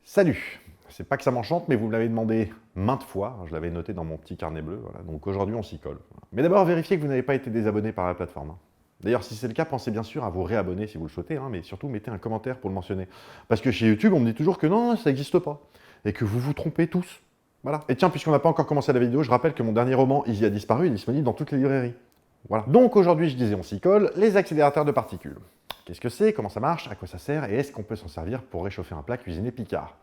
Salut! C'est pas que ça m'enchante, mais vous me l'avez demandé maintes fois, je l'avais noté dans mon petit carnet bleu, voilà. Donc aujourd'hui on s'y colle. Mais d'abord vérifiez que vous n'avez pas été désabonné par la plateforme. D'ailleurs si c'est le cas, pensez bien sûr à vous réabonner si vous le souhaitez, mais surtout mettez un commentaire pour le mentionner. Parce que chez YouTube on me dit toujours que non, ça n'existe pas, et que vous vous trompez tous. Voilà. Et tiens, puisqu'on n'a pas encore commencé la vidéo, je rappelle que mon dernier roman, Easy a disparu, est disponible dans toutes les librairies. Voilà. Donc aujourd'hui je disais on s'y colle, les accélérateurs de particules. Qu'est-ce que c'est? Comment ça marche? À quoi ça sert? Et est-ce qu'on peut s'en servir pour réchauffer un plat cuisiné Picard?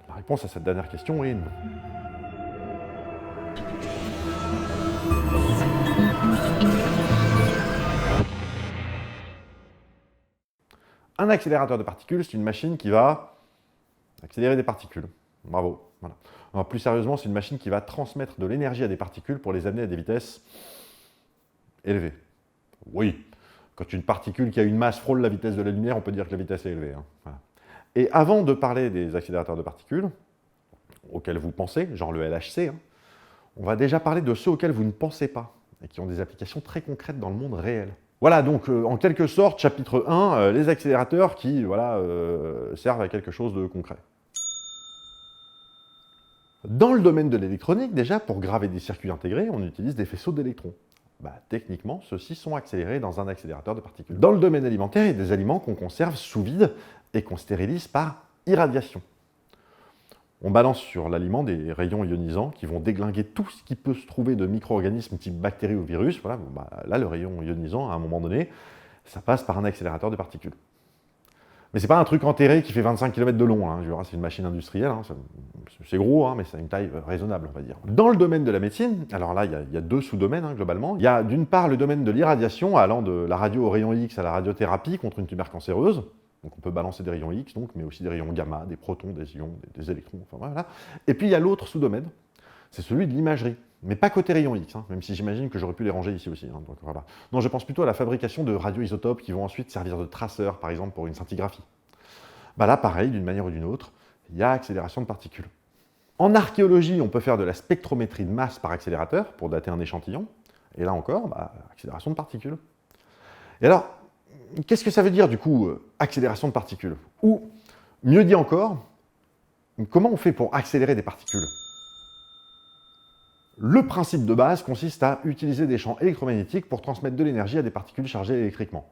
La réponse à cette dernière question est non. Un accélérateur de particules, c'est une machine qui va accélérer des particules. Bravo. Voilà. Alors, plus sérieusement, c'est une machine qui va transmettre de l'énergie à des particules pour les amener à des vitesses élevées. Oui, quand une particule qui a une masse frôle la vitesse de la lumière, on peut dire que la vitesse est élevée. Voilà. Et avant de parler des accélérateurs de particules, auxquels vous pensez, genre le LHC, on va déjà parler de ceux auxquels vous ne pensez pas, et qui ont des applications très concrètes dans le monde réel. Voilà, donc en quelque sorte, chapitre 1, les accélérateurs qui servent à quelque chose de concret. Dans le domaine de l'électronique, déjà, pour graver des circuits intégrés, on utilise des faisceaux d'électrons. Techniquement, ceux-ci sont accélérés dans un accélérateur de particules. Dans le domaine alimentaire, il y a des aliments qu'on conserve sous vide et qu'on stérilise par irradiation. On balance sur l'aliment des rayons ionisants qui vont déglinguer tout ce qui peut se trouver de micro-organismes type bactéries ou virus. Voilà, là, le rayon ionisant, à un moment donné, ça passe par un accélérateur de particules. Mais c'est pas un truc enterré qui fait 25 km de long, c'est une machine industrielle, c'est gros, mais c'est une taille raisonnable, on va dire. Dans le domaine de la médecine, alors là, il y a deux sous-domaines, globalement. Il y a d'une part le domaine de l'irradiation, allant de la radio au rayon X à la radiothérapie contre une tumeur cancéreuse. Donc on peut balancer des rayons X, mais aussi des rayons gamma, des protons, des ions, des électrons, enfin voilà. Et puis il y a l'autre sous-domaine, c'est celui de l'imagerie. Mais pas côté rayon X, même si j'imagine que j'aurais pu les ranger ici aussi. Donc voilà. Non, je pense plutôt à la fabrication de radioisotopes qui vont ensuite servir de traceurs, par exemple, pour une scintigraphie. Là, pareil, d'une manière ou d'une autre, il y a accélération de particules. En archéologie, on peut faire de la spectrométrie de masse par accélérateur pour dater un échantillon. Et là encore, accélération de particules. Et alors, qu'est-ce que ça veut dire, du coup, accélération de particules? Ou, mieux dit encore, comment on fait pour accélérer des particules? Le principe de base consiste à utiliser des champs électromagnétiques pour transmettre de l'énergie à des particules chargées électriquement.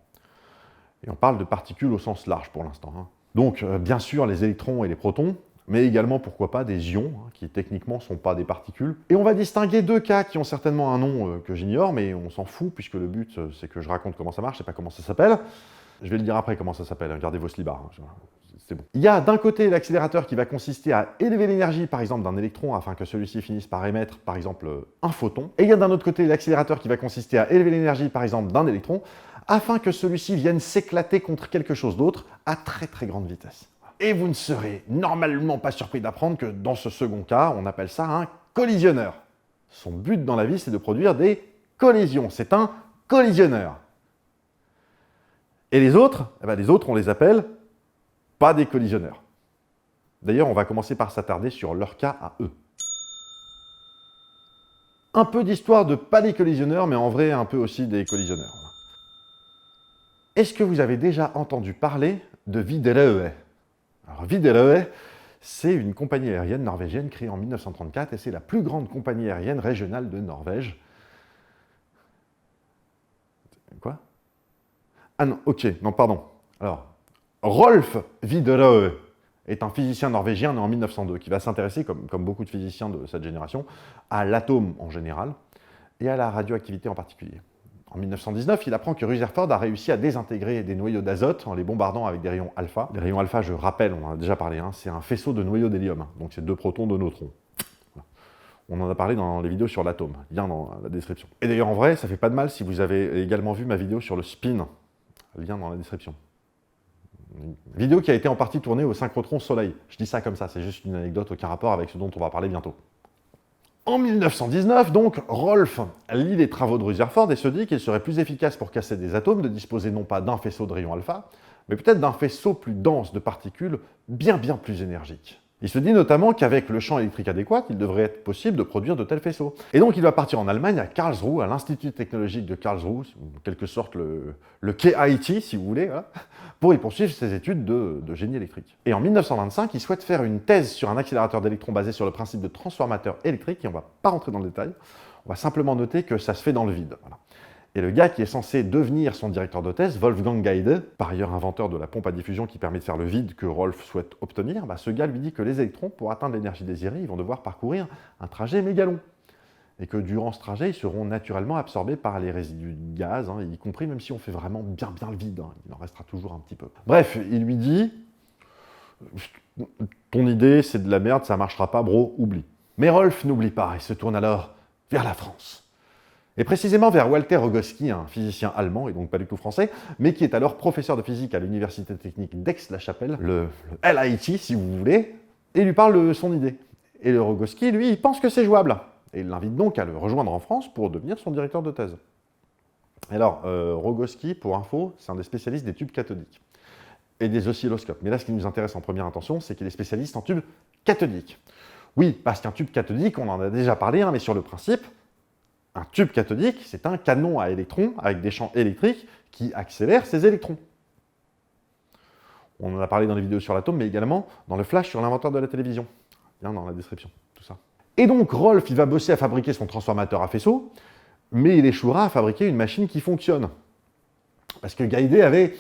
Et on parle de particules au sens large pour l'instant. Donc, bien sûr, les électrons et les protons, mais également, pourquoi pas, des ions, qui techniquement ne sont pas des particules. Et on va distinguer deux cas qui ont certainement un nom que j'ignore, mais on s'en fout, puisque le but, c'est que je raconte comment ça marche, et pas comment ça s'appelle. Je vais le dire après comment ça s'appelle, regardez vos slibards. C'est bon. Il y a d'un côté l'accélérateur qui va consister à élever l'énergie, par exemple, d'un électron, afin que celui-ci finisse par émettre, par exemple, un photon. Et il y a d'un autre côté l'accélérateur qui va consister à élever l'énergie, par exemple, d'un électron, afin que celui-ci vienne s'éclater contre quelque chose d'autre à très très grande vitesse. Et vous ne serez normalement pas surpris d'apprendre que dans ce second cas, on appelle ça un collisionneur. Son but dans la vie, c'est de produire des collisions. C'est un collisionneur. Et les autres, on les appelle pas des collisionneurs. D'ailleurs, on va commencer par s'attarder sur leur cas à eux. Un peu d'histoire de pas des collisionneurs, mais en vrai un peu aussi des collisionneurs. Est-ce que vous avez déjà entendu parler de Widerøe? Alors Widerøe, c'est une compagnie aérienne norvégienne créée en 1934 et c'est la plus grande compagnie aérienne régionale de Norvège. Quoi? Ah non, ok, non, pardon. Alors, Rolf Widerøe est un physicien norvégien né en 1902 qui va s'intéresser, comme beaucoup de physiciens de cette génération, à l'atome en général et à la radioactivité en particulier. En 1919, il apprend que Rutherford a réussi à désintégrer des noyaux d'azote en les bombardant avec des rayons alpha. Les rayons alpha, je rappelle, on en a déjà parlé, c'est un faisceau de noyaux d'hélium, donc c'est 2 protons, 2 neutrons. On en a parlé dans les vidéos sur l'atome, lien dans la description. Et d'ailleurs, en vrai, ça fait pas de mal si vous avez également vu ma vidéo sur le spin, lien dans la description. Une vidéo qui a été en partie tournée au synchrotron Soleil. Je dis ça comme ça, c'est juste une anecdote, aucun rapport avec ce dont on va parler bientôt. En 1919, donc, Rolf lit les travaux de Rutherford et se dit qu'il serait plus efficace pour casser des atomes de disposer non pas d'un faisceau de rayons alpha, mais peut-être d'un faisceau plus dense de particules bien plus énergiques. Il se dit notamment qu'avec le champ électrique adéquat, il devrait être possible de produire de tels faisceaux. Et donc il va partir en Allemagne, à Karlsruhe, à l'Institut technologique de Karlsruhe, en quelque sorte le KIT, si vous voulez, voilà, pour y poursuivre ses études de génie électrique. Et en 1925, il souhaite faire une thèse sur un accélérateur d'électrons basé sur le principe de transformateur électrique, et on ne va pas rentrer dans le détail, on va simplement noter que ça se fait dans le vide. Voilà. Et le gars qui est censé devenir son directeur de thèse, Wolfgang Gaide, par ailleurs inventeur de la pompe à diffusion qui permet de faire le vide que Rolf souhaite obtenir, ce gars lui dit que les électrons, pour atteindre l'énergie désirée, ils vont devoir parcourir un trajet méga long. Et que durant ce trajet, ils seront naturellement absorbés par les résidus de gaz, y compris même si on fait vraiment bien le vide, il en restera toujours un petit peu. Bref, il lui dit « Ton idée, c'est de la merde, ça marchera pas, bro, oublie. » Mais Rolf n'oublie pas et se tourne alors vers la France. Et précisément vers Walter Rogowski, un physicien allemand, et donc pas du tout français, mais qui est alors professeur de physique à l'Université technique d'Aix-la-Chapelle, le LIT si vous voulez, et il lui parle de son idée. Et le Rogowski, lui, il pense que c'est jouable. Et il l'invite donc à le rejoindre en France pour devenir son directeur de thèse. Alors, Rogowski, pour info, c'est un des spécialistes des tubes cathodiques et des oscilloscopes. Mais là, ce qui nous intéresse en première intention, c'est qu'il est spécialiste en tubes cathodiques. Oui, parce qu'un tube cathodique, on en a déjà parlé, mais sur le principe, un tube cathodique, c'est un canon à électrons avec des champs électriques qui accélèrent ces électrons. On en a parlé dans les vidéos sur l'atome, mais également dans le flash sur l'inventeur de la télévision. Bien dans la description, tout ça. Et donc Rolf, il va bosser à fabriquer son transformateur à faisceaux, mais il échouera à fabriquer une machine qui fonctionne. Parce que Gaide avait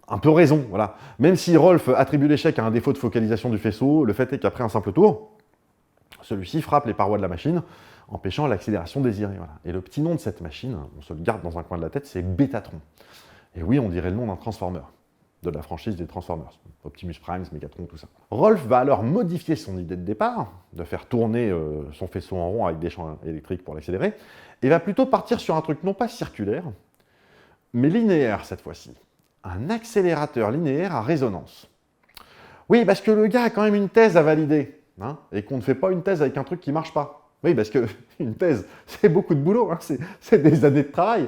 un peu raison, voilà. Même si Rolf attribue l'échec à un défaut de focalisation du faisceau, le fait est qu'après un simple tour, celui-ci frappe les parois de la machine, empêchant l'accélération désirée. Voilà. Et le petit nom de cette machine, on se le garde dans un coin de la tête, c'est Bétatron. Et oui, on dirait le nom d'un Transformer, de la franchise des Transformers, Optimus Prime, Megatron, tout ça. Rolf va alors modifier son idée de départ, de faire tourner son faisceau en rond avec des champs électriques pour l'accélérer, et va plutôt partir sur un truc non pas circulaire, mais linéaire cette fois-ci. Un accélérateur linéaire à résonance. Oui, parce que le gars a quand même une thèse à valider, et qu'on ne fait pas une thèse avec un truc qui ne marche pas. Oui, parce qu'une thèse, c'est beaucoup de boulot, c'est des années de travail.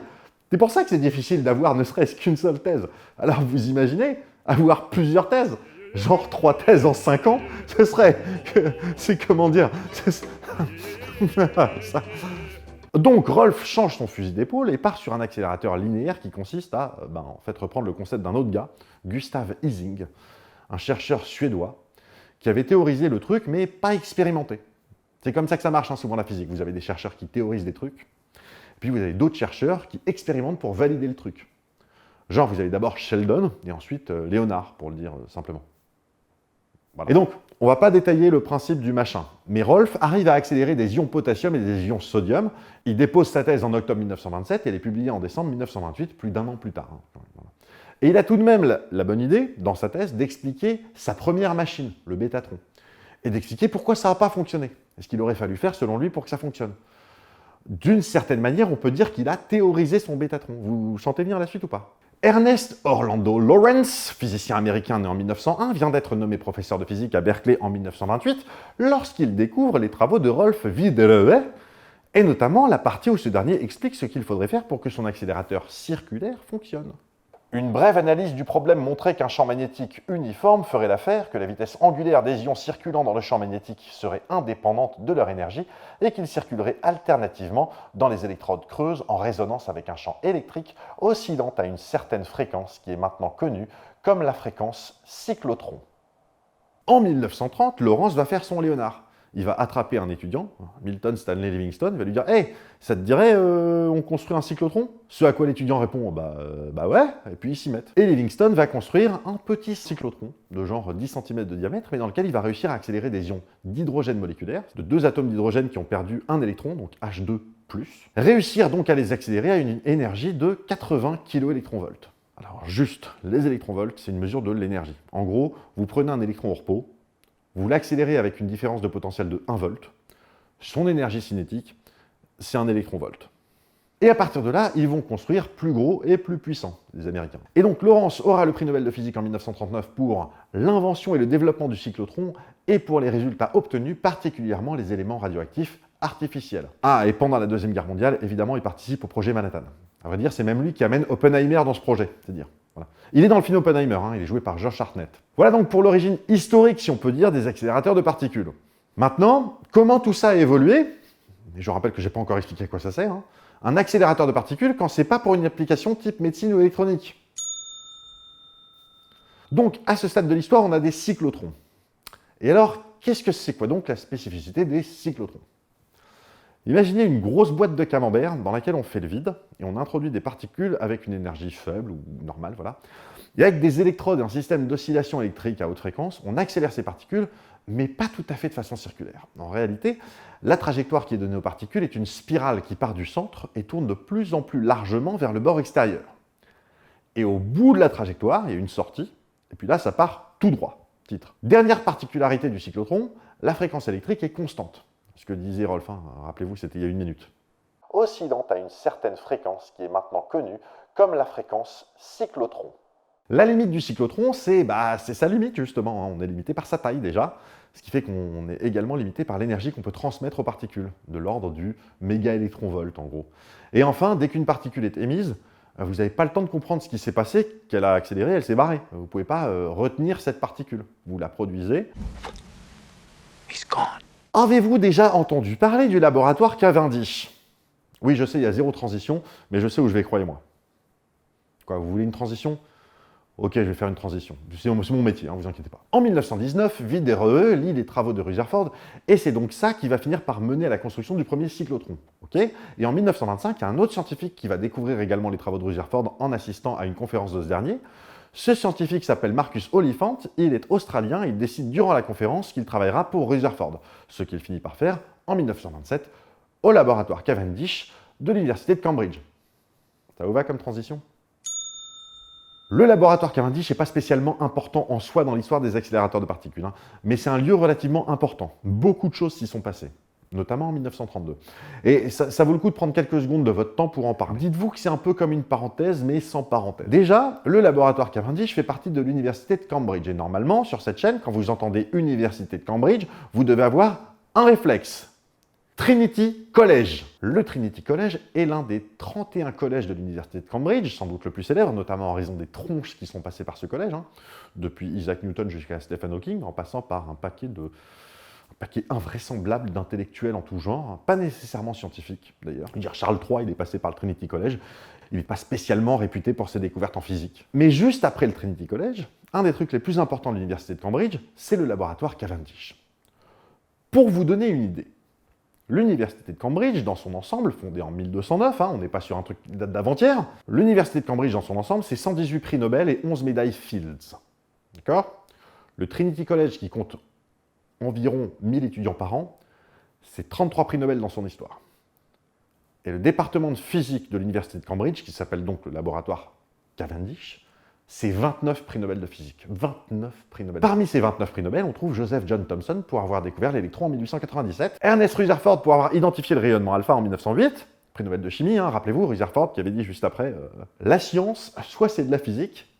C'est pour ça que c'est difficile d'avoir ne serait-ce qu'une seule thèse. Alors vous imaginez, avoir plusieurs thèses, genre 3 thèses en 5 ans, ce serait... C'est comment dire ça. Donc Rolf change son fusil d'épaule et part sur un accélérateur linéaire qui consiste à en fait, reprendre le concept d'un autre gars, Gustav Ising, un chercheur suédois, qui avait théorisé le truc, mais pas expérimenté. C'est comme ça que ça marche souvent la physique. Vous avez des chercheurs qui théorisent des trucs, puis vous avez d'autres chercheurs qui expérimentent pour valider le truc. Genre, vous avez d'abord Sheldon, et ensuite Léonard, pour le dire simplement. Voilà. Et donc, on ne va pas détailler le principe du machin, mais Rolf arrive à accélérer des ions potassium et des ions sodium. Il dépose sa thèse en octobre 1927, et elle est publiée en décembre 1928, plus d'1 an plus tard. Voilà. Et il a tout de même la bonne idée, dans sa thèse, d'expliquer sa première machine, le Bétatron, et d'expliquer pourquoi ça n'a pas fonctionné, et ce qu'il aurait fallu faire selon lui pour que ça fonctionne. D'une certaine manière, on peut dire qu'il a théorisé son Bétatron. Vous sentez venir la suite ou pas? Ernest Orlando Lawrence, physicien américain né en 1901, vient d'être nommé professeur de physique à Berkeley en 1928 lorsqu'il découvre les travaux de Rolf Widerøe, et notamment la partie où ce dernier explique ce qu'il faudrait faire pour que son accélérateur circulaire fonctionne. Une brève analyse du problème montrait qu'un champ magnétique uniforme ferait l'affaire, que la vitesse angulaire des ions circulant dans le champ magnétique serait indépendante de leur énergie et qu'ils circuleraient alternativement dans les électrodes creuses en résonance avec un champ électrique oscillant à une certaine fréquence qui est maintenant connue comme la fréquence cyclotron. En 1930, Lawrence va faire son Léonard. Il va attraper un étudiant, Milton Stanley Livingston, il va lui dire « Hey, ça te dirait, on construit un cyclotron ?» Ce à quoi l'étudiant répond « Bah ouais », et puis il s'y met. Et Livingston va construire un petit cyclotron de genre 10 cm de diamètre, mais dans lequel il va réussir à accélérer des ions d'hydrogène moléculaire, de 2 atomes d'hydrogène qui ont perdu un électron, donc H2+, réussir donc à les accélérer à une énergie de 80 kV. Alors juste, les électronvolts, c'est une mesure de l'énergie. En gros, vous prenez un électron au repos, vous l'accélérez avec une différence de potentiel de 1 volt, son énergie cinétique, c'est un électronvolt. Et à partir de là, ils vont construire plus gros et plus puissant, les Américains. Et donc Lawrence aura le prix Nobel de physique en 1939 pour l'invention et le développement du cyclotron et pour les résultats obtenus, particulièrement les éléments radioactifs artificiels. Ah, et pendant la Deuxième Guerre mondiale, évidemment, il participe au projet Manhattan. À vrai dire, c'est même lui qui amène Oppenheimer dans ce projet, c'est dire. Voilà. Il est dans le film Oppenheimer, hein, il est joué par Josh Hartnett. Voilà donc pour l'origine historique, si on peut dire, des accélérateurs de particules. Maintenant, comment tout ça a évolué? Et je rappelle que je n'ai pas encore expliqué à quoi ça sert. Hein. Un accélérateur de particules quand c'est pas pour une application type médecine ou électronique. Donc, à ce stade de l'histoire, on a des cyclotrons. Et alors, qu'est-ce que c'est quoi donc la spécificité des cyclotrons? Imaginez une grosse boîte de camembert dans laquelle on fait le vide et on introduit des particules avec une énergie faible ou normale, voilà. Et avec des électrodes et un système d'oscillation électrique à haute fréquence, on accélère ces particules, mais pas tout à fait de façon circulaire. En réalité, la trajectoire qui est donnée aux particules est une spirale qui part du centre et tourne de plus en plus largement vers le bord extérieur. Et au bout de la trajectoire, il y a une sortie, et puis là, ça part tout droit. Titre. Dernière particularité du cyclotron, la fréquence électrique est constante. Ce que disait Rolf, hein, rappelez-vous, c'était il y a 1 minute. Oscillante à une certaine fréquence qui est maintenant connue comme la fréquence cyclotron. La limite du cyclotron, c'est sa limite justement. Hein. On est limité par sa taille déjà, ce qui fait qu'on est également limité par l'énergie qu'on peut transmettre aux particules, de l'ordre du mégaélectronvolt en gros. Et enfin, dès qu'une particule est émise, vous n'avez pas le temps de comprendre ce qui s'est passé, qu'elle a accéléré, elle s'est barrée. Vous ne pouvez pas retenir cette particule. Vous la produisez. He's gone. Avez-vous déjà entendu parler du laboratoire Cavendish? Oui, je sais, il y a 0 transition, mais je sais où je vais, croyez-moi. Quoi, vous voulez une transition? Ok, je vais faire une transition. C'est mon métier, hein, vous inquiétez pas. En 1919, Widerøe lit les travaux de Rutherford, et c'est donc ça qui va finir par mener à la construction du premier cyclotron. Okay, et en 1925, il y a un autre scientifique qui va découvrir également les travaux de Rutherford en assistant à une conférence de ce dernier. Ce scientifique s'appelle Marcus Oliphant, il est australien, il décide durant la conférence qu'il travaillera pour Rutherford, ce qu'il finit par faire en 1927 au laboratoire Cavendish de l'université de Cambridge. Ça vous va comme transition? Le laboratoire Cavendish n'est pas spécialement important en soi dans l'histoire des accélérateurs de particules, hein, mais c'est un lieu relativement important. Beaucoup de choses s'y sont passées, notamment en 1932. Et ça vaut le coup de prendre quelques secondes de votre temps pour en parler. Dites-vous que c'est un peu comme une parenthèse, mais sans parenthèse. Déjà, le laboratoire Cavendish fait partie de l'université de Cambridge. Et normalement, sur cette chaîne, quand vous entendez Université de Cambridge, vous devez avoir un réflexe. Trinity College. Le Trinity College est l'un des 31 collèges de l'université de Cambridge, sans doute le plus célèbre, notamment en raison des tronches qui sont passées par ce collège, hein, depuis Isaac Newton jusqu'à Stephen Hawking, en passant par un paquet invraisemblable d'intellectuels en tout genre, hein, pas nécessairement scientifiques d'ailleurs. Charles III, il est passé par le Trinity College, il n'est pas spécialement réputé pour ses découvertes en physique. Mais juste après le Trinity College, un des trucs les plus importants de l'université de Cambridge, c'est le laboratoire Cavendish. Pour vous donner une idée, l'université de Cambridge, dans son ensemble, fondée en 1209, hein, on n'est pas sur un truc qui date d'avant-hier, l'université de Cambridge, dans son ensemble, c'est 118 prix Nobel et 11 médailles Fields. D'accord? Le Trinity College, qui compte environ 1000 étudiants par an, c'est 33 prix Nobel dans son histoire. Et le département de physique de l'université de Cambridge, qui s'appelle donc le laboratoire Cavendish, c'est 29 prix Nobel de physique. 29 prix Nobel. Parmi ces 29 prix Nobel, on trouve Joseph John Thomson pour avoir découvert l'électron en 1897, Ernest Rutherford pour avoir identifié le rayonnement alpha en 1908, prix Nobel de chimie, hein, rappelez-vous, Rutherford qui avait dit juste après la science, soit c'est de la physique,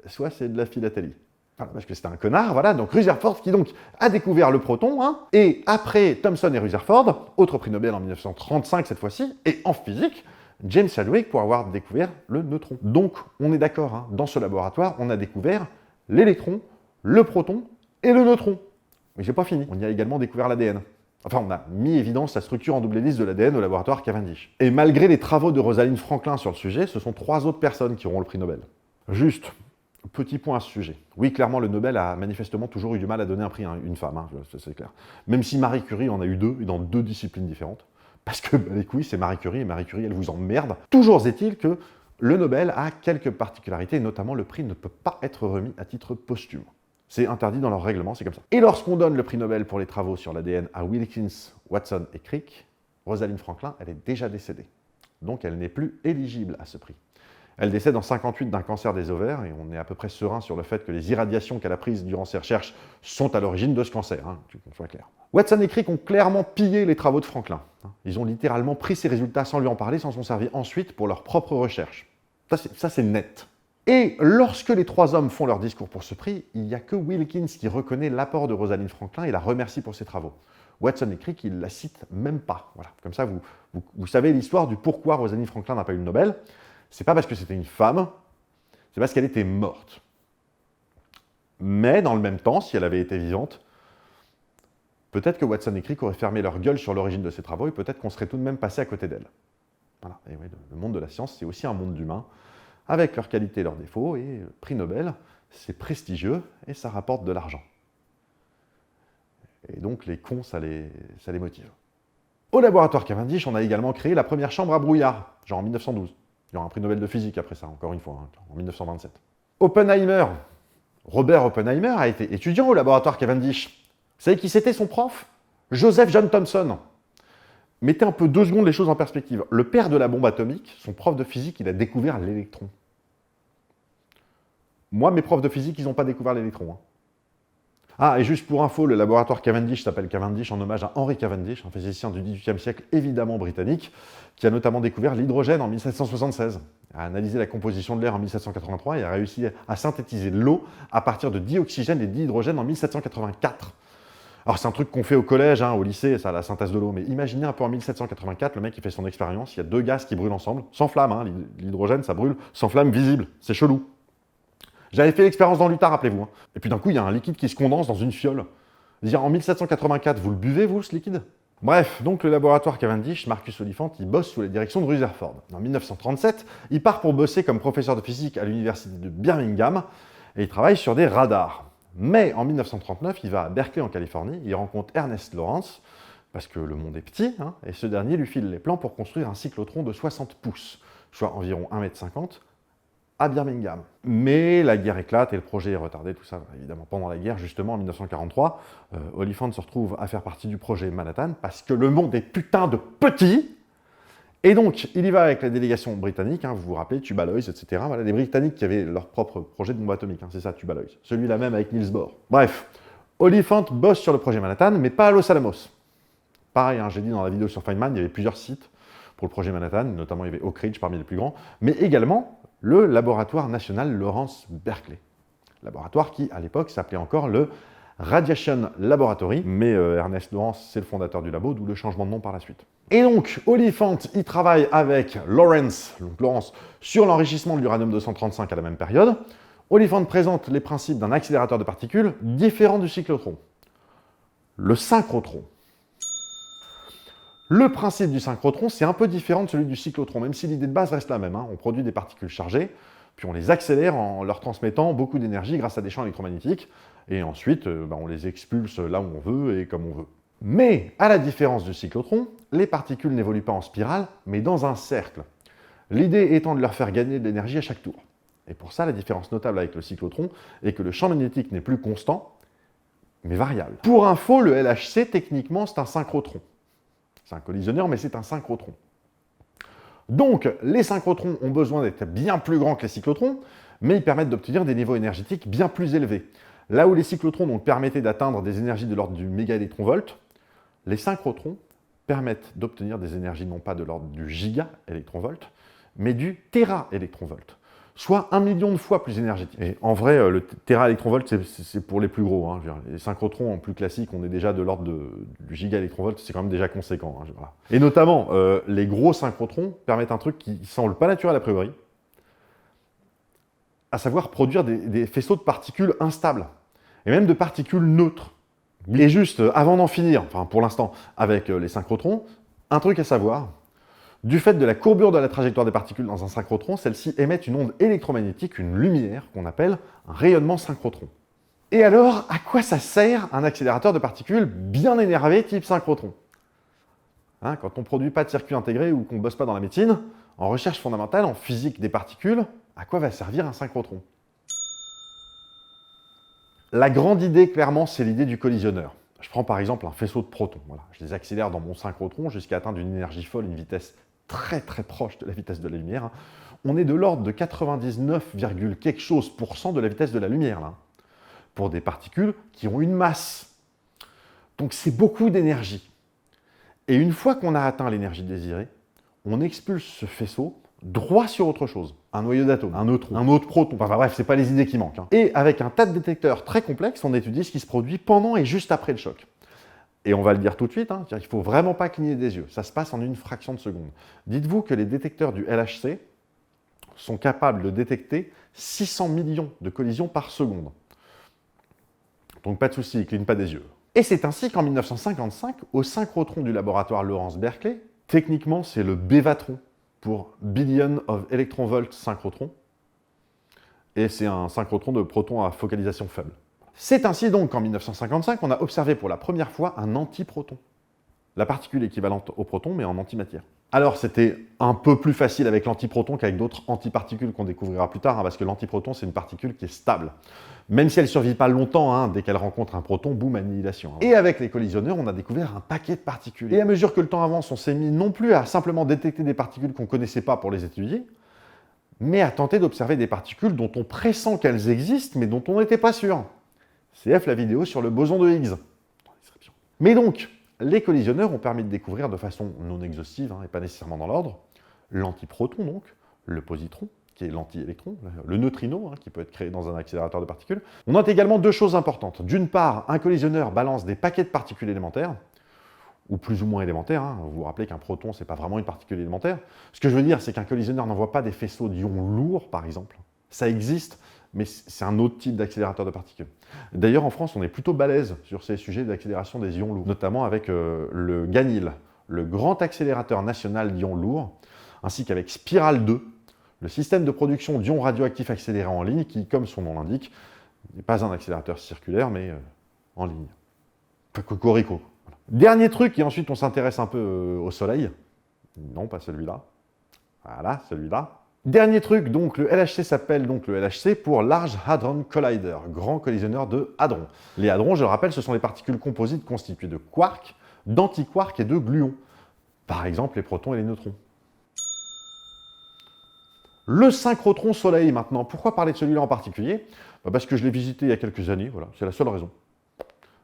soit c'est de la philatélie. Voilà, parce que c'était un connard, voilà, donc Rutherford qui donc a découvert le proton, hein, et après Thomson et Rutherford, autre prix Nobel en 1935 cette fois-ci, et en physique, James Chadwick pour avoir découvert le neutron. Donc, on est d'accord, hein, dans ce laboratoire, on a découvert l'électron, le proton et le neutron. Mais j'ai pas fini, on y a également découvert l'ADN. Enfin, on a mis évidence la structure en double hélice de l'ADN au laboratoire Cavendish. Et malgré les travaux de Rosalind Franklin sur le sujet, ce sont 3 autres personnes qui auront le prix Nobel. Juste, petit point à ce sujet. Oui, clairement, le Nobel a manifestement toujours eu du mal à donner un prix à une femme, hein, c'est clair. Même si Marie Curie en a eu 2, et dans 2 disciplines différentes. Parce que les couilles, c'est Marie Curie, et Marie Curie, elle vous emmerde. Toujours est-il que le Nobel a quelques particularités, et notamment le prix ne peut pas être remis à titre posthume. C'est interdit dans leur règlement, c'est comme ça. Et lorsqu'on donne le prix Nobel pour les travaux sur l'ADN à Wilkins, Watson et Crick, Rosalind Franklin, elle est déjà décédée. Donc elle n'est plus éligible à ce prix. Elle décède en 1958 d'un cancer des ovaires, et on est à peu près serein sur le fait que les irradiations qu'elle a prises durant ses recherches sont à l'origine de ce cancer, hein, qu'on soit clair. Watson et Crick ont clairement pillé les travaux de Franklin. Ils ont littéralement pris ses résultats sans lui en parler, s'en sont servis ensuite pour leurs propres recherches. Ça, c'est net. Et lorsque les 3 hommes font leur discours pour ce prix, il n'y a que Wilkins qui reconnaît l'apport de Rosalind Franklin et la remercie pour ses travaux. Watson et Crick, ils ne la citent même pas. Voilà. Comme ça, vous savez l'histoire du pourquoi Rosalind Franklin n'a pas eu le Nobel. C'est pas parce que c'était une femme, C'est parce qu'elle était morte. Mais dans le même temps, si elle avait été vivante, peut-être que Watson et Crick auraient fermé leur gueule sur l'origine de ses travaux et peut-être qu'on serait tout de même passé à côté d'elle. Voilà. Et oui, le monde de la science, c'est aussi un monde d'humains, avec leurs qualités et leurs défauts, et le prix Nobel, c'est prestigieux et ça rapporte de l'argent. Et donc les cons, ça les motive. Au laboratoire Cavendish, on a également créé la première chambre à brouillard, genre en 1912. Il y aura un prix Nobel de physique après ça, encore une fois, hein, en 1927. Oppenheimer, Robert Oppenheimer a été étudiant au laboratoire Cavendish. Vous savez qui c'était son prof? Joseph John Thomson. Mettez un peu 2 secondes les choses en perspective. Le père de la bombe atomique, son prof de physique, il a découvert l'électron. Moi, mes profs de physique, ils n'ont pas découvert l'électron. Hein. Ah, et juste pour info, le laboratoire Cavendish s'appelle Cavendish en hommage à Henry Cavendish, un physicien du XVIIIe siècle, évidemment britannique, qui a notamment découvert l'hydrogène en 1776, a analysé la composition de l'air en 1783 et a réussi à synthétiser l'eau à partir de dioxygène et d'hydrogène en 1784. Alors c'est un truc qu'on fait au collège, hein, au lycée, ça, la synthèse de l'eau, mais imaginez un peu en 1784, le mec qui fait son expérience, il y a 2 gaz qui brûlent ensemble, sans flamme, hein, l'hydrogène ça brûle, sans flamme visible, c'est chelou. J'avais fait l'expérience dans l'Utah, rappelez-vous. Hein. Et puis d'un coup, il y a un liquide qui se condense dans une fiole. Dire en 1784, vous le buvez, vous, ce liquide? Bref, donc le laboratoire Cavendish, Marcus Oliphant, il bosse sous la direction de Rutherford. En 1937, il part pour bosser comme professeur de physique à l'université de Birmingham et il travaille sur des radars. Mais en 1939, il va à Berkeley en Californie, il rencontre Ernest Lawrence, parce que le monde est petit, hein, et ce dernier lui file les plans pour construire un cyclotron de 60 pouces, soit environ 1,50 m, à Birmingham. Mais la guerre éclate et le projet est retardé, tout ça, évidemment. Pendant la guerre, justement, en 1943, Oliphant se retrouve à faire partie du projet Manhattan parce que le monde est putain de petit. Et donc, il y va avec la délégation britannique, hein, vous vous rappelez, Tubaloys, etc. Voilà, les Britanniques qui avaient leur propre projet de bombe atomique, hein, c'est ça, Tubaloys. Celui-là même avec Niels Bohr. Bref, Oliphant bosse sur le projet Manhattan, mais pas à Los Alamos. Pareil, hein, j'ai dit dans la vidéo sur Feynman, il y avait plusieurs sites pour le projet Manhattan, notamment il y avait Oak Ridge parmi les plus grands, mais également le laboratoire national Lawrence Berkeley. Laboratoire qui, à l'époque, s'appelait encore le Radiation Laboratory, mais Ernest Lawrence, c'est le fondateur du labo, d'où le changement de nom par la suite. Et donc, Oliphant, il travaille avec Lawrence sur l'enrichissement de l'uranium-235 à la même période. Oliphant présente les principes d'un accélérateur de particules différent du cyclotron. Le synchrotron. Le principe du synchrotron, c'est un peu différent de celui du cyclotron, même si l'idée de base reste la même. Hein. On produit des particules chargées, puis on les accélère en leur transmettant beaucoup d'énergie grâce à des champs électromagnétiques, et ensuite on les expulse là où on veut et comme on veut. Mais, à la différence du cyclotron, les particules n'évoluent pas en spirale, mais dans un cercle. L'idée étant de leur faire gagner de l'énergie à chaque tour. Et pour ça, la différence notable avec le cyclotron est que le champ magnétique n'est plus constant, mais variable. Pour info, le LHC, techniquement, c'est un synchrotron. C'est un collisionneur, mais c'est un synchrotron. Donc, les synchrotrons ont besoin d'être bien plus grands que les cyclotrons, mais ils permettent d'obtenir des niveaux énergétiques bien plus élevés. Là où les cyclotrons donc, permettaient d'atteindre des énergies de l'ordre du mégaélectronvolt, les synchrotrons permettent d'obtenir des énergies non pas de l'ordre du gigaélectronvolt, mais du téraélectronvolt, soit 1 million de fois plus énergétique. Et en vrai, le téraélectronvolt, c'est pour les plus gros. Hein. Les synchrotrons en plus classique, on est déjà de l'ordre du gigaélectronvolt, c'est quand même déjà conséquent. Hein. Voilà. Et notamment, les gros synchrotrons permettent un truc qui semble pas naturel a priori, à savoir produire des faisceaux de particules instables, et même de particules neutres. Et juste, avant d'en finir, enfin pour l'instant, avec les synchrotrons, un truc à savoir, du fait de la courbure de la trajectoire des particules dans un synchrotron, celles-ci émettent une onde électromagnétique, une lumière, qu'on appelle un rayonnement synchrotron. Et alors, à quoi ça sert un accélérateur de particules bien énervé type synchrotron? Hein, quand on ne produit pas de circuit intégré ou qu'on ne bosse pas dans la médecine, en recherche fondamentale, en physique des particules, à quoi va servir un synchrotron? La grande idée, clairement, c'est l'idée du collisionneur. Je prends par exemple un faisceau de protons. Voilà. Je les accélère dans mon synchrotron jusqu'à atteindre une énergie folle, une vitesse très très proche de la vitesse de la lumière. On est de l'ordre de 99, quelque chose % de la vitesse de la lumière, là, pour des particules qui ont une masse. Donc c'est beaucoup d'énergie. Et une fois qu'on a atteint l'énergie désirée, on expulse ce faisceau droit sur autre chose. Un noyau d'atome, un neutron, un autre proton. Enfin bref, c'est pas les idées qui manquent. Hein. Et avec un tas de détecteurs très complexes, on étudie ce qui se produit pendant et juste après le choc. Et on va le dire tout de suite, hein, il ne faut vraiment pas cligner des yeux. Ça se passe en une fraction de seconde. Dites-vous que les détecteurs du LHC sont capables de détecter 600 millions de collisions par seconde. Donc pas de souci, ils clignent pas des yeux. Et c'est ainsi qu'en 1955, au synchrotron du laboratoire Lawrence Berkeley, techniquement c'est le bévatron pour Billion of Electron Volt synchrotron, et c'est un synchrotron de protons à focalisation faible. C'est ainsi donc qu'en 1955, on a observé pour la première fois un antiproton. La particule équivalente au proton, mais en antimatière. Alors, c'était un peu plus facile avec l'antiproton qu'avec d'autres antiparticules qu'on découvrira plus tard, parce que l'antiproton, c'est une particule qui est stable. Même si elle ne survit pas longtemps, dès qu'elle rencontre un proton, boum, annihilation. Et avec les collisionneurs, on a découvert un paquet de particules. Et à mesure que le temps avance, on s'est mis non plus à simplement détecter des particules qu'on ne connaissait pas pour les étudier, mais à tenter d'observer des particules dont on pressent qu'elles existent, mais dont on n'était pas sûr. CF la vidéo sur le boson de Higgs. Mais donc, les collisionneurs ont permis de découvrir de façon non exhaustive, et pas nécessairement dans l'ordre, l'antiproton donc, le positron, qui est l'anti-électron, le neutrino, qui peut être créé dans un accélérateur de particules. On note également deux choses importantes. D'une part, un collisionneur balance des paquets de particules élémentaires, ou plus ou moins élémentaires. Vous vous rappelez qu'un proton, ce n'est pas vraiment une particule élémentaire. Ce que je veux dire, c'est qu'un collisionneur n'envoie pas des faisceaux d'ions lourds, par exemple. Ça existe, mais c'est un autre type d'accélérateur de particules. D'ailleurs, en France, on est plutôt balèze sur ces sujets d'accélération des ions lourds, notamment avec le GANIL, le Grand Accélérateur National d'Ions Lourds, ainsi qu'avec Spiral 2, le système de production d'ions radioactifs accélérés en ligne, qui, comme son nom l'indique, n'est pas un accélérateur circulaire, mais en ligne. Cocorico. Voilà. Dernier truc, et ensuite on s'intéresse un peu au Soleil. Non, pas celui-là. Voilà, celui-là. Dernier truc, donc le LHC s'appelle donc le LHC pour Large Hadron Collider, grand collisionneur de hadrons. Les hadrons, je le rappelle, ce sont des particules composites constituées de quarks, d'antiquarks et de gluons. Par exemple, les protons et les neutrons. Le synchrotron Soleil maintenant. Pourquoi parler de celui-là en particulier? Parce que je l'ai visité il y a quelques années, voilà, c'est la seule raison.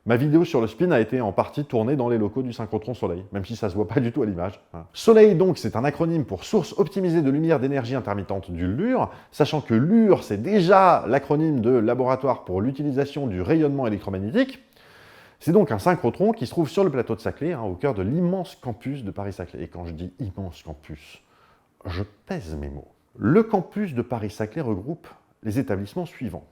Ma vidéo sur le spin a été en partie tournée dans les locaux du synchrotron Soleil, même si ça ne se voit pas du tout à l'image. Soleil, donc, c'est un acronyme pour Source optimisée de lumière d'énergie intermittente du LUR, sachant que LUR, c'est déjà l'acronyme de Laboratoire pour l'utilisation du rayonnement électromagnétique. C'est donc un synchrotron qui se trouve sur le plateau de Saclay, au cœur de l'immense campus de Paris-Saclay. Et quand je dis immense campus, je pèse mes mots. Le campus de Paris-Saclay regroupe les établissements suivants.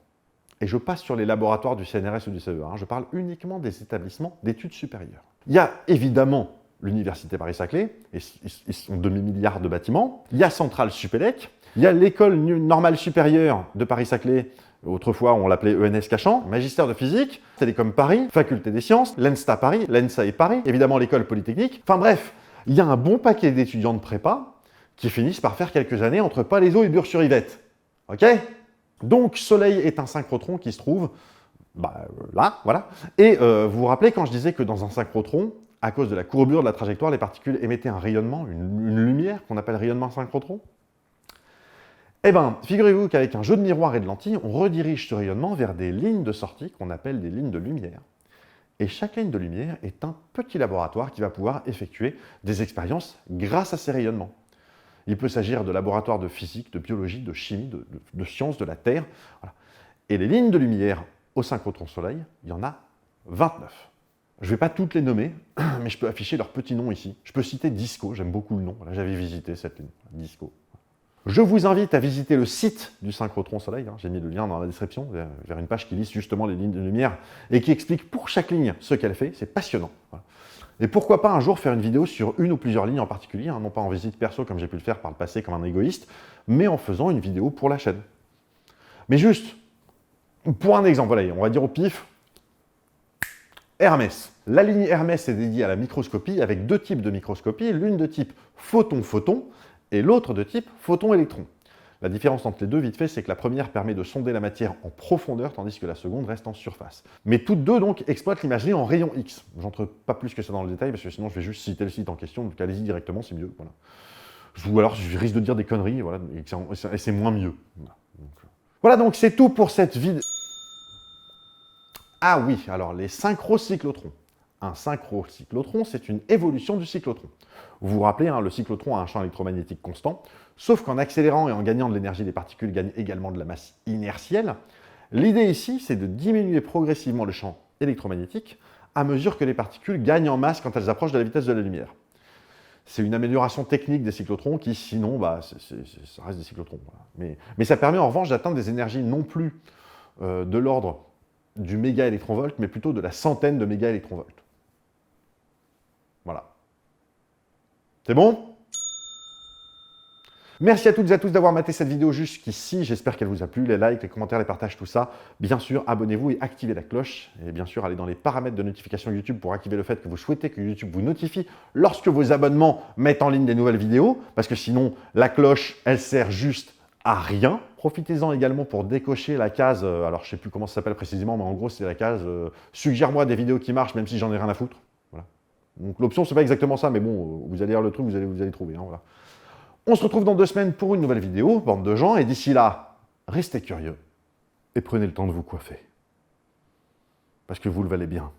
Et je passe sur les laboratoires du CNRS ou du CEA, je parle uniquement des établissements d'études supérieures. Il y a évidemment l'Université Paris-Saclay, et ils sont demi-milliard de bâtiments. Il y a Centrale Supélec, il y a l'École normale supérieure de Paris-Saclay, autrefois on l'appelait ENS Cachan, Magistère de physique, Télécom Paris, Faculté des sciences, l'ENSTA Paris, l'ENSA et Paris, évidemment l'École Polytechnique. Enfin bref, il y a un bon paquet d'étudiants de prépa qui finissent par faire quelques années entre Palaiseau et Bure-sur-Yvette. Ok ? Donc, Soleil est un synchrotron qui se trouve là, voilà. Et vous vous rappelez quand je disais que dans un synchrotron, à cause de la courbure de la trajectoire, les particules émettaient un rayonnement, une lumière qu'on appelle rayonnement synchrotron? Eh bien, figurez-vous qu'avec un jeu de miroirs et de lentilles, on redirige ce rayonnement vers des lignes de sortie qu'on appelle des lignes de lumière. Et chaque ligne de lumière est un petit laboratoire qui va pouvoir effectuer des expériences grâce à ces rayonnements. Il peut s'agir de laboratoires de physique, de biologie, de chimie, de sciences, de la Terre. Voilà. Et les lignes de lumière au synchrotron Soleil, il y en a 29. Je ne vais pas toutes les nommer, mais je peux afficher leur petit nom ici. Je peux citer Disco, j'aime beaucoup le nom. Voilà, j'avais visité cette ligne, Disco. Je vous invite à visiter le site du synchrotron Soleil. J'ai mis le lien dans la description vers une page qui liste justement les lignes de lumière et qui explique pour chaque ligne ce qu'elle fait. C'est passionnant. Voilà. Et pourquoi pas un jour faire une vidéo sur une ou plusieurs lignes en particulier, non pas en visite perso comme j'ai pu le faire par le passé comme un égoïste, mais en faisant une vidéo pour la chaîne. Mais juste, pour un exemple, voilà, on va dire au pif, Hermès. La ligne Hermès est dédiée à la microscopie avec deux types de microscopie, l'une de type photon-photon et l'autre de type photon-électron. La différence entre les deux, vite fait, c'est que la première permet de sonder la matière en profondeur, tandis que la seconde reste en surface. Mais toutes deux, donc, exploitent l'imagerie en rayon X. J'entre pas plus que ça dans le détail, parce que sinon je vais juste citer le site en question, donc allez-y directement, c'est mieux. Voilà. Ou alors je risque de dire des conneries, voilà, et c'est moins mieux. Voilà, donc c'est tout pour cette vidéo. Ah oui, alors les synchrocyclotrons. Un synchrocyclotron, c'est une évolution du cyclotron. Vous vous rappelez, le cyclotron a un champ électromagnétique constant, sauf qu'en accélérant et en gagnant de l'énergie, les particules gagnent également de la masse inertielle. L'idée ici, c'est de diminuer progressivement le champ électromagnétique à mesure que les particules gagnent en masse quand elles approchent de la vitesse de la lumière. C'est une amélioration technique des cyclotrons qui, sinon, bah, ça reste des cyclotrons. Voilà. Mais ça permet en revanche d'atteindre des énergies non plus de l'ordre du méga-électronvolt, mais plutôt de la centaine de méga-électronvolts. Voilà. C'est bon ? Merci à toutes et à tous d'avoir maté cette vidéo jusqu'ici. J'espère qu'elle vous a plu. Les likes, les commentaires, les partages, tout ça. Bien sûr, abonnez-vous et activez la cloche. Et bien sûr, allez dans les paramètres de notification YouTube pour activer le fait que vous souhaitez que YouTube vous notifie lorsque vos abonnements mettent en ligne des nouvelles vidéos. Parce que sinon, la cloche, elle sert juste à rien. Profitez-en également pour décocher la case, alors je ne sais plus comment ça s'appelle précisément, mais en gros, c'est la case suggère-moi des vidéos qui marchent, même si j'en ai rien à foutre. Voilà. Donc l'option, c'est pas exactement ça, mais bon, vous allez lire le truc, vous allez trouver. Hein, voilà. On se retrouve dans 2 semaines pour une nouvelle vidéo, bande de gens, et d'ici là, restez curieux et prenez le temps de vous coiffer. Parce que vous le valez bien.